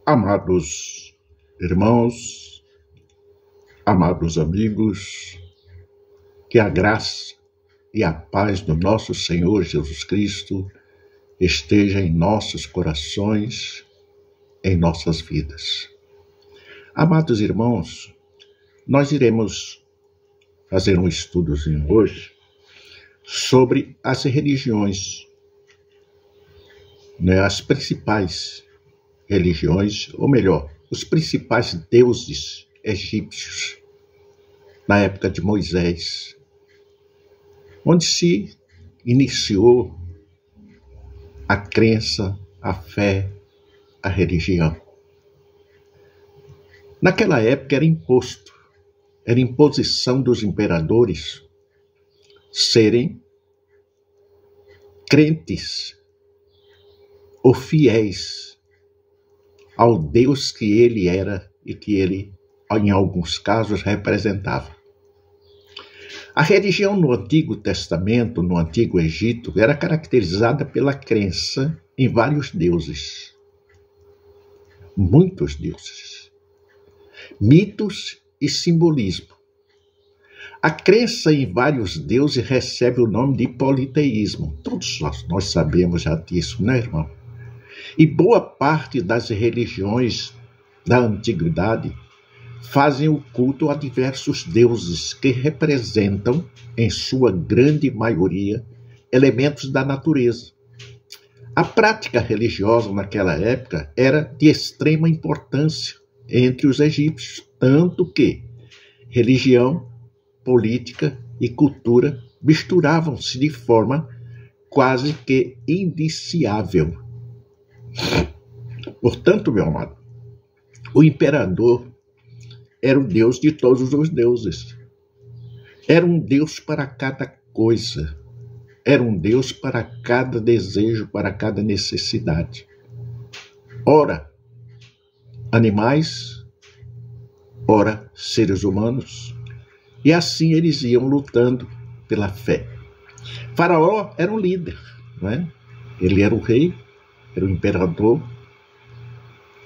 Amados irmãos, amados amigos, que a graça e a paz do nosso Senhor Jesus Cristo esteja em nossos corações, em nossas vidas. Amados irmãos, nós iremos fazer um estudozinho hoje sobre as religiões, as principais religiões, ou melhor, os principais deuses egípcios na época de Moisés, onde se iniciou a crença, a fé, a religião. Naquela época era imposição dos imperadores serem crentes ou fiéis ao Deus que ele era e que ele, em alguns casos, representava. A religião no Antigo Testamento, no Antigo Egito, era caracterizada pela crença em vários deuses. Muitos deuses. Mitos e simbolismo. A crença em vários deuses recebe o nome de politeísmo. Todos nós sabemos já disso, né, irmão? E boa parte das religiões da antiguidade fazem o culto a diversos deuses que representam, em sua grande maioria, elementos da natureza. A prática religiosa naquela época era de extrema importância entre os egípcios, tanto que religião, política e cultura misturavam-se de forma quase que indissociável. Portanto, meu amado, o imperador era o Deus de todos os deuses. Era um Deus para cada coisa. Era um Deus para cada desejo, para cada necessidade. Ora, animais, ora, seres humanos. E assim eles iam lutando pela fé. Faraó era um líder, não é? Ele era o rei, era o imperador,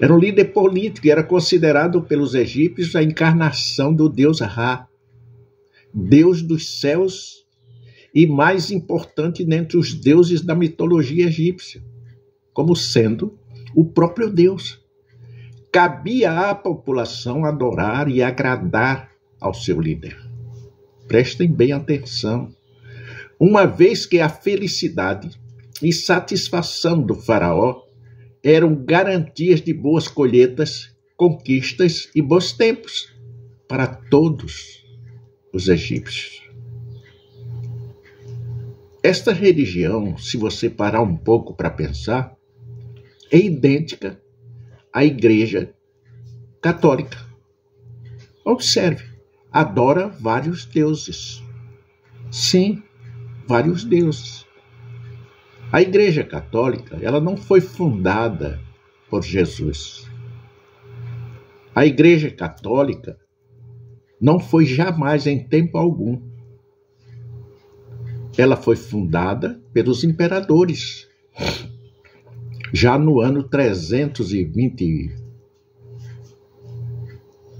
era um líder político e era considerado pelos egípcios a encarnação do deus Ra, deus dos céus e mais importante dentre os deuses da mitologia egípcia, como sendo o próprio Deus. Cabia à população adorar e agradar ao seu líder. Prestem bem atenção, uma vez que a felicidade e satisfação do faraó eram garantias de boas colheitas, conquistas e bons tempos para todos os egípcios. Esta religião, se você parar um pouco para pensar, é idêntica à Igreja Católica. Observe, adora vários deuses. Sim, vários deuses. A Igreja Católica, ela não foi fundada por Jesus. A Igreja Católica não foi jamais em tempo algum. Ela foi fundada pelos imperadores, já no ano 320,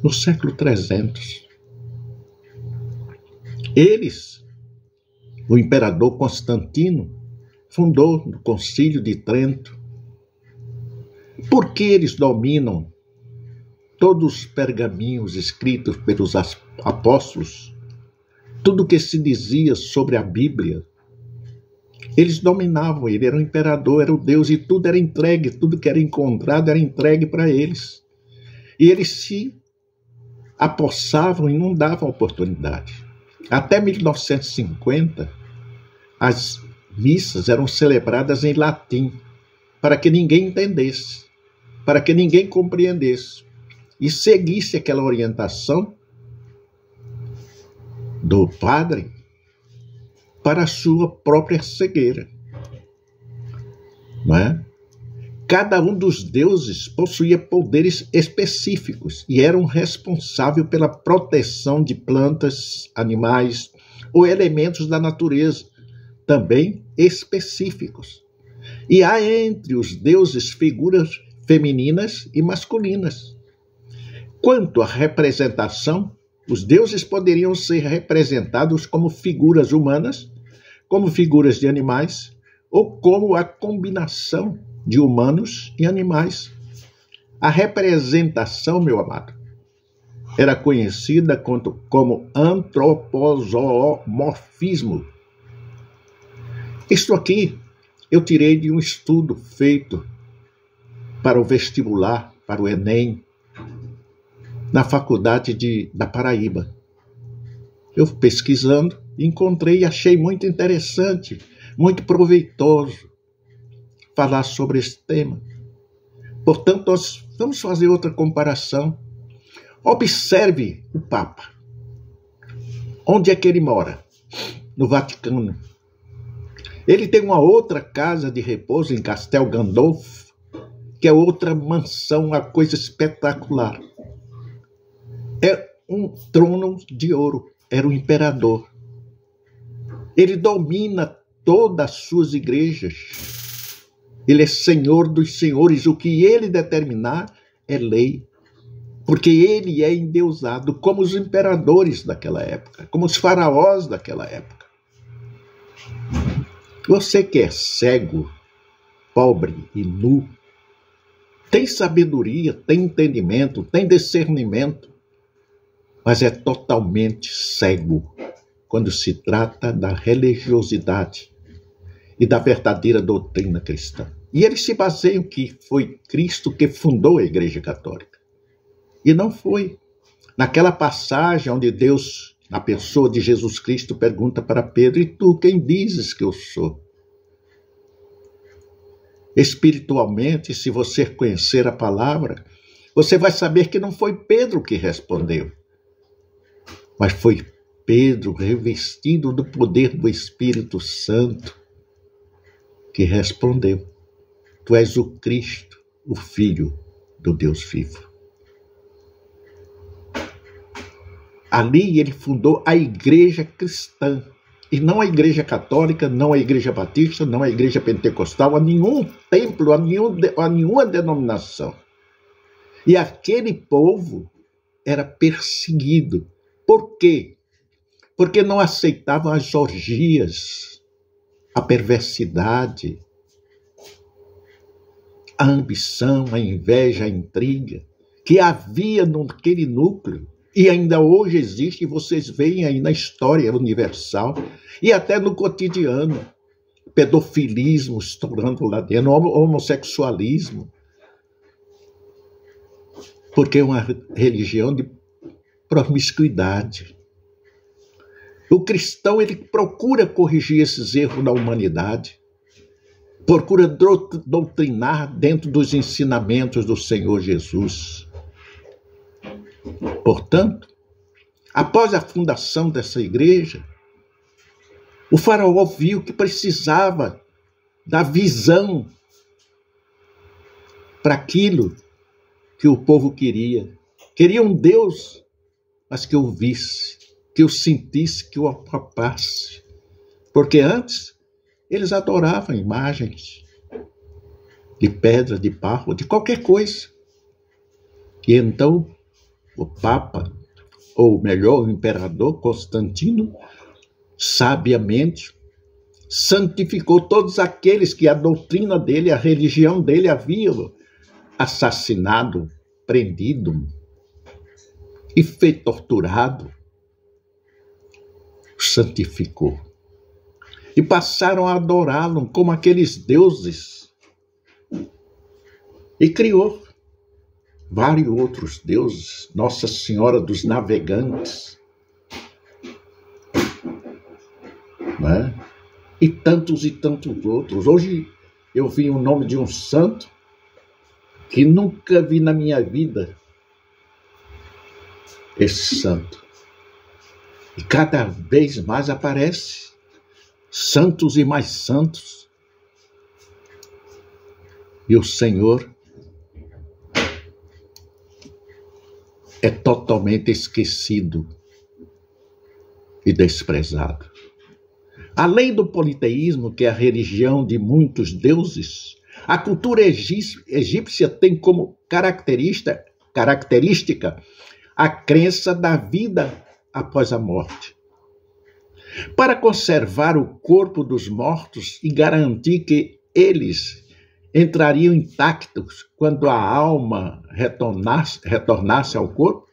no século 300. Eles, o imperador Constantino, fundou no Concílio de Trento. Por que eles dominam todos os pergaminhos escritos pelos apóstolos? Tudo que se dizia sobre a Bíblia. Eles dominavam, ele era o imperador, era o Deus, e tudo era entregue, tudo que era encontrado era entregue para eles. E eles se apossavam e não davam oportunidade. Até 1950, as missas eram celebradas em latim, para que ninguém entendesse, para que ninguém compreendesse e seguisse aquela orientação do padre para a sua própria cegueira. Não é? Cada um dos deuses possuía poderes específicos e eram responsáveis pela proteção de plantas, animais ou elementos da natureza, também específicos. E há entre os deuses figuras femininas e masculinas. Quanto à representação, os deuses poderiam ser representados como figuras humanas, como figuras de animais, ou como a combinação de humanos e animais. A representação, meu amado, era conhecida como antropomorfismo. Isto aqui eu tirei de um estudo feito para o vestibular, para o Enem, na faculdade da Paraíba. Eu pesquisando, encontrei e achei muito interessante, muito proveitoso falar sobre esse tema. Portanto, nós vamos fazer outra comparação. Observe o Papa. Onde é que ele mora? No Vaticano. Ele tem uma outra casa de repouso em Castel Gandolfo, que é outra mansão, uma coisa espetacular. É um trono de ouro, era o imperador. Ele domina todas as suas igrejas. Ele é senhor dos senhores, o que ele determinar é lei. Porque ele é endeusado, como os imperadores daquela época, como os faraós daquela época. Você que é cego, pobre e nu, tem sabedoria, tem entendimento, tem discernimento, mas é totalmente cego quando se trata da religiosidade e da verdadeira doutrina cristã. E eles se baseiam que foi Cristo que fundou a Igreja Católica. E não foi. Naquela passagem onde Deus, na pessoa de Jesus Cristo, pergunta para Pedro: e tu, quem dizes que eu sou? Espiritualmente, se você conhecer a palavra, você vai saber que não foi Pedro que respondeu, mas foi Pedro, revestido do poder do Espírito Santo, que respondeu: tu és o Cristo, o Filho do Deus vivo. Ali ele fundou a igreja cristã, e não a igreja católica, não a igreja batista, não a igreja pentecostal, a nenhum templo, a nenhuma denominação. E aquele povo era perseguido. Por quê? Porque não aceitavam as orgias, a perversidade, a ambição, a inveja, a intriga, que havia naquele núcleo. E ainda hoje existe, e vocês veem aí na história universal, e até no cotidiano, pedofilismo estourando lá dentro, homossexualismo, porque é uma religião de promiscuidade. O cristão, ele procura corrigir esses erros na humanidade, procura doutrinar dentro dos ensinamentos do Senhor Jesus. Portanto, após a fundação dessa igreja, o faraó viu que precisava da visão para aquilo que o povo queria. Queria um Deus, mas que o visse, que o sentisse, que o apalpasse. Porque antes, eles adoravam imagens de pedra, de barro, de qualquer coisa. E então, o Papa, ou melhor, o imperador Constantino, sabiamente santificou todos aqueles que a doutrina dele, a religião dele haviam assassinado, prendido e feito torturado. Santificou. E passaram a adorá-lo como aqueles deuses. E criou vários outros deuses, Nossa Senhora dos Navegantes, né? E tantos outros. Hoje eu vi o nome de um santo que nunca vi na minha vida, esse santo. E cada vez mais aparece santos e mais santos. E o Senhor é totalmente esquecido e desprezado. Além do politeísmo, que é a religião de muitos deuses, A cultura egípcia tem como característica a crença da vida após a morte. Para conservar o corpo dos mortos e garantir que eles entrariam intactos quando a alma retornasse ao corpo,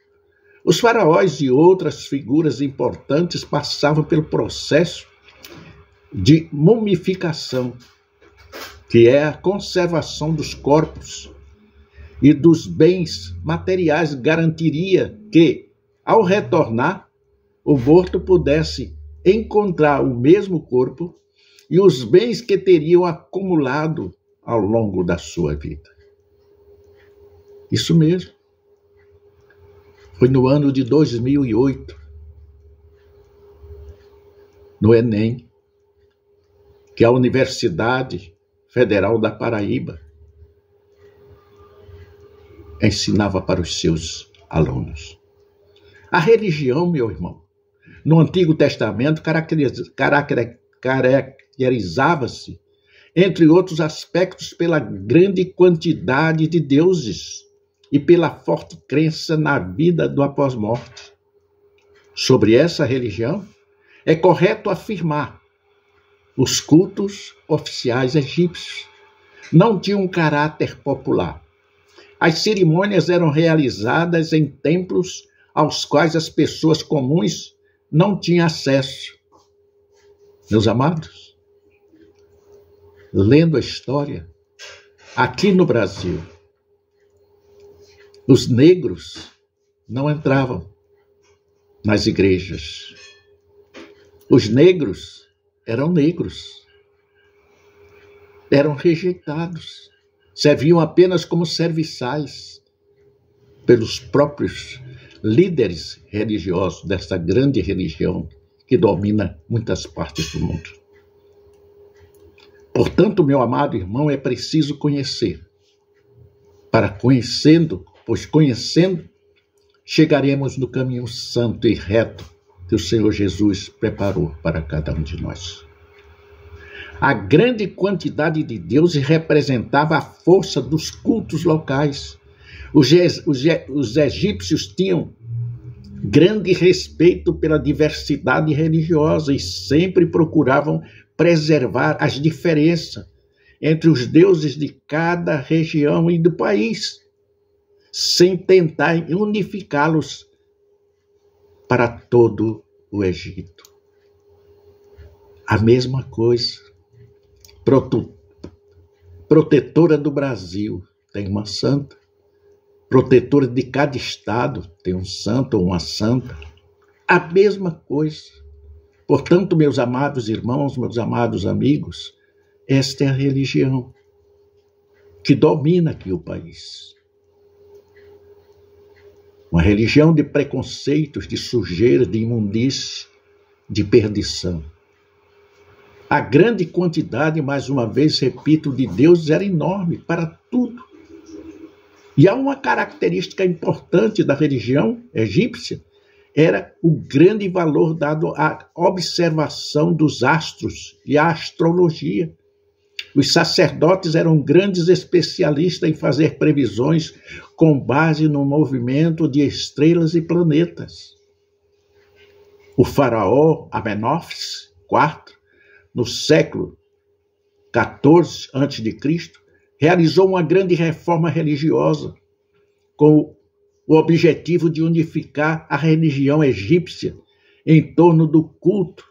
os faraós e outras figuras importantes passavam pelo processo de mumificação, que é a conservação dos corpos e dos bens materiais, garantiria que, ao retornar, o morto pudesse encontrar o mesmo corpo e os bens que teriam acumulado ao longo da sua vida. Isso mesmo. Foi no ano de 2008, no Enem, que a Universidade Federal da Paraíba ensinava para os seus alunos. A religião, meu irmão, no Antigo Testamento caracterizava-se, entre outros aspectos, pela grande quantidade de deuses e pela forte crença na vida do após-morte. Sobre essa religião, é correto afirmar: os cultos oficiais egípcios não tinham um caráter popular. As cerimônias eram realizadas em templos aos quais as pessoas comuns não tinham acesso. Meus amados, lendo a história, aqui no Brasil, os negros não entravam nas igrejas. Os negros eram rejeitados, serviam apenas como serviçais pelos próprios líderes religiosos desta grande religião que domina muitas partes do mundo. Portanto, meu amado irmão, é preciso conhecer. Pois conhecendo, chegaremos no caminho santo e reto que o Senhor Jesus preparou para cada um de nós. A grande quantidade de deuses representava a força dos cultos locais. Os egípcios tinham grande respeito pela diversidade religiosa e sempre procuravam preservar as diferenças entre os deuses de cada região e do país, sem tentar unificá-los para todo o Egito. A mesma coisa. Protetora do Brasil tem uma santa. Protetora de cada estado tem um santo ou uma santa. A mesma coisa. Portanto, meus amados irmãos, meus amados amigos, esta é a religião que domina aqui o país. Uma religião de preconceitos, de sujeira, de imundície, de perdição. A grande quantidade, mais uma vez, repito, de deuses era enorme para tudo. E há uma característica importante da religião egípcia, era o grande valor dado à observação dos astros e à astrologia. Os sacerdotes eram grandes especialistas em fazer previsões com base no movimento de estrelas e planetas. O faraó Amenófis IV, no século XIV a.C., realizou uma grande reforma religiosa com o objetivo de unificar a religião egípcia em torno do culto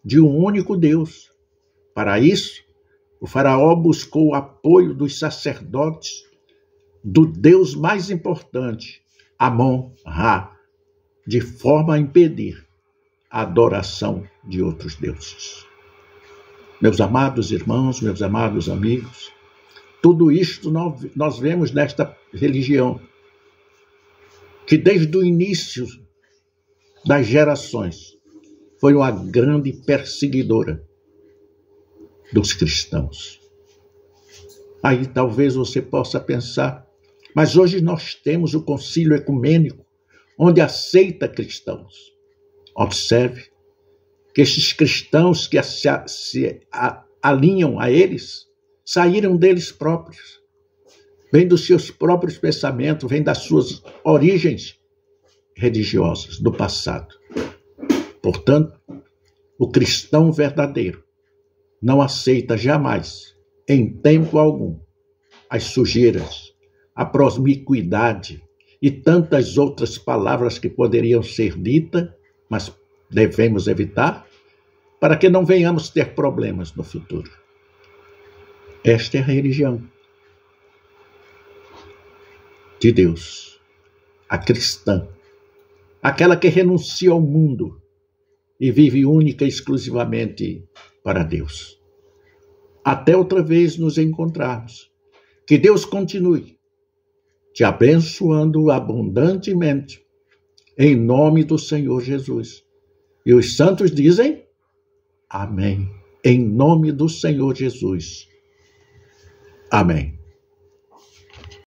de um único Deus. Para isso, o faraó buscou o apoio dos sacerdotes do Deus mais importante, Amon-Ra, de forma a impedir a adoração de outros deuses. Meus amados irmãos, meus amados amigos, tudo isto nós vemos nesta religião, que desde o início das gerações foi uma grande perseguidora dos cristãos. Aí talvez você possa pensar, mas hoje nós temos o concílio ecumênico, onde aceita cristãos. Observe que esses cristãos que se alinham a eles saíram deles próprios, vêm dos seus próprios pensamentos, vêm das suas origens religiosas do passado. Portanto, o cristão verdadeiro não aceita jamais, em tempo algum, as sujeiras, a promiscuidade e tantas outras palavras que poderiam ser ditas, mas devemos evitar, para que não venhamos ter problemas no futuro. Esta é a religião de Deus, a cristã, aquela que renuncia ao mundo e vive única e exclusivamente para Deus. Até outra vez nos encontrarmos. Que Deus continue te abençoando abundantemente, em nome do Senhor Jesus. E os santos dizem, amém. Em nome do Senhor Jesus. Amém.